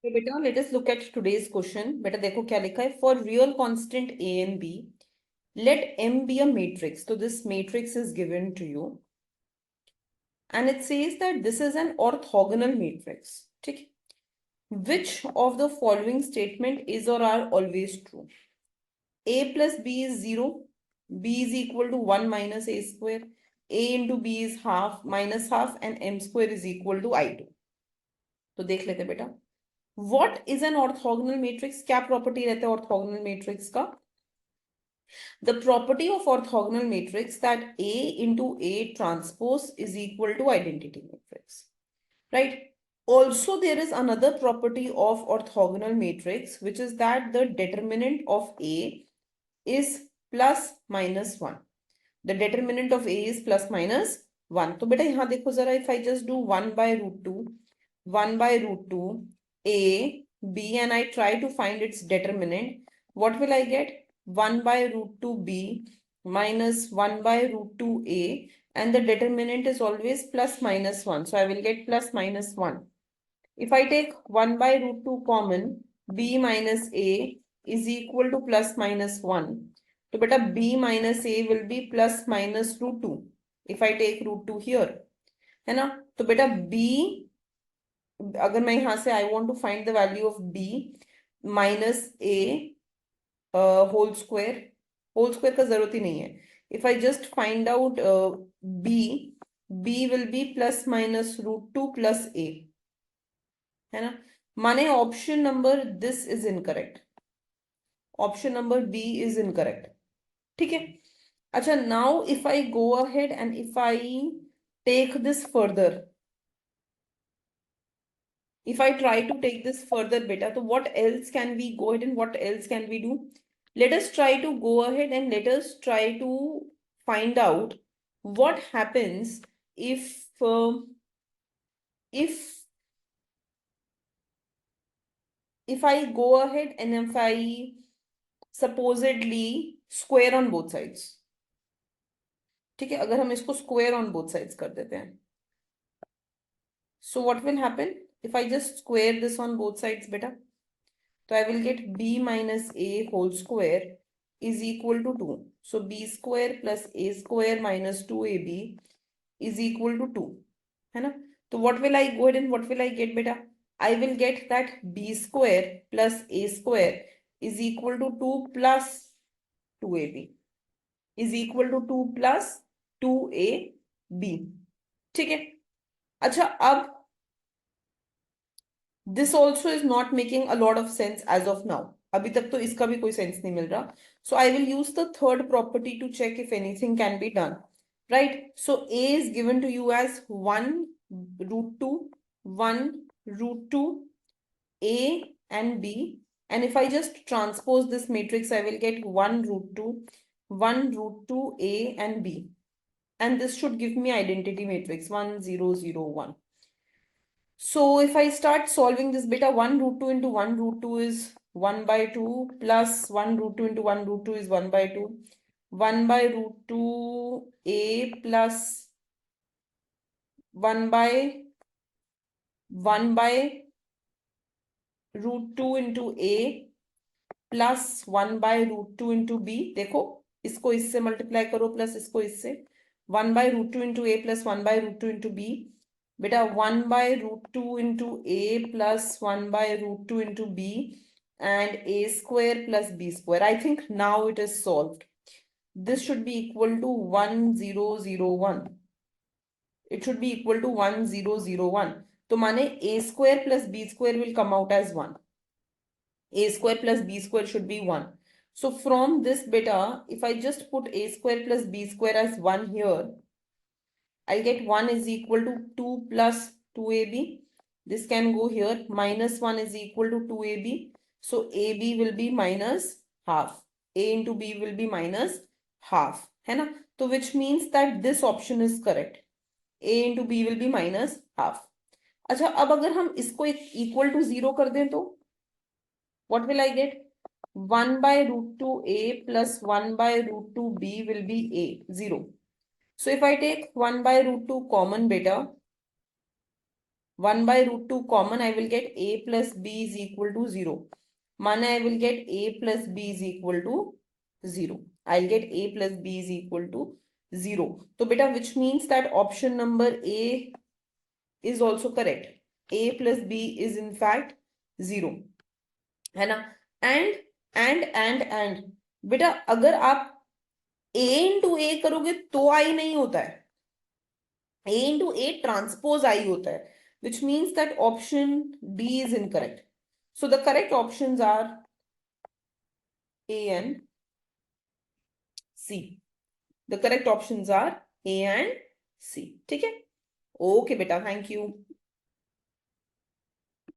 तो बेटा let us look at today's question. बेटा देखो क्या लिखा है, for real constant a and b let m be a matrix. So this matrix is given to you and it says that this is an orthogonal matrix. ठीक है, which of the following statement is or are always true? A plus b is 0, b is equal to 1 minus a square, a into b is half minus half and m square is equal to I2. तो देख लेते बेटा, what is an orthogonal matrix? क्या property रहता है orthogonal matrix का? The property of orthogonal matrix that A into A transpose is equal to identity matrix, right? Also, there is another property of orthogonal matrix, which is that the determinant of A is plus minus 1. The determinant of A is plus minus 1. तो बेटा यहाँ देखो जरा, if I just do 1 by root 2, 1 by root 2, A, B, and I try to find its determinant, what will I get? 1 by root 2b minus 1 by root 2a, and the determinant is always plus minus 1. So I will get plus minus 1. If I take 1 by root 2 common, b minus a is equal to plus minus 1. So beta b minus a will be plus minus root 2 if I take root 2 here. है ना? तो बेटा b, अगर मैं यहाँ से I want to find the value of b minus a whole square का जरूरत ही नहीं है. If I just find out b will be plus minus root 2 plus a, है ना? माने option number this is incorrect, option number B is incorrect. ठीक है, अच्छा now if I go ahead and if I take this further, if I try to take this further beta, so what else can we go ahead and what else can we do? Let us try to go ahead and let us try to find out what happens if I go ahead and if I supposedly square on both sides. ठीक है, अगर हम इसको square on both sides कर देते हैं, so what will happen if I just square this on both sides beta? So I will get b minus a whole square is equal to 2. So b square plus a square minus 2ab is equal to 2. है ना? तो what will I go ahead and what will I get beta? I will get that b square plus a square is equal to 2 plus 2ab is equal to 2 plus 2ab. ठीक है, अच्छा अब this also is not making a lot of sense as of now. अभी तक तो इसका भी कोई सेंस नहीं मिल रहा. So I will use the third property to check if anything can be done. Right? So a is given to you as 1 root 2, 1 root 2, a and b. And if I just transpose this matrix, I will get 1 root 2, 1 root 2, a and b. And this should give me identity matrix 1, 0, 0, 1. So if I start solving this beta, 1 root 2 into 1 root 2 is 1 by 2 plus 1 root 2 into 1 root 2 is 1 by 2. 1 by root 2 a plus 1 by root 2 into a plus 1 by root 2 into b. देखो इसको इससे multiply करो plus इसको इससे. 1 by root 2 into a plus 1 by root 2 into b. Beta 1 by root 2 into a plus 1 by root 2 into b and a square plus b square. I think now it is solved. This should be equal to 1, 0, 0, 1. It should be equal to 1, 0, 0, 1. So माने a square plus b square will come out as 1. A square plus b square should be 1. So from this beta, if I just put a square plus b square as 1 here, I'll get 1 is equal to 2 plus 2ab. This can go here. Minus 1 is equal to 2ab. So ab will be minus half. A into b will be minus half. है ना? तो which means that this option is correct. A into b will be minus half. अच्छा अब अगर हम इसको equal to 0 कर दें तो what will I get? 1 by root 2a plus 1 by root 2b will be a, 0. So if I take 1 by root 2 common beta, 1 by root 2 common, I will get a plus b is equal to 0. माना I will get a plus b is equal to 0. I'll get a plus b is equal to 0. So beta, which means that option number A is also correct. A plus b is in fact 0. है ना? And बेटा अगर आप a into a करोगे तो I नहीं होता है. A into A transpose I होता है, which means that option D is incorrect. So the correct options are A and C. The correct options are A and C. ठीक है? Okay बेटा, thank you.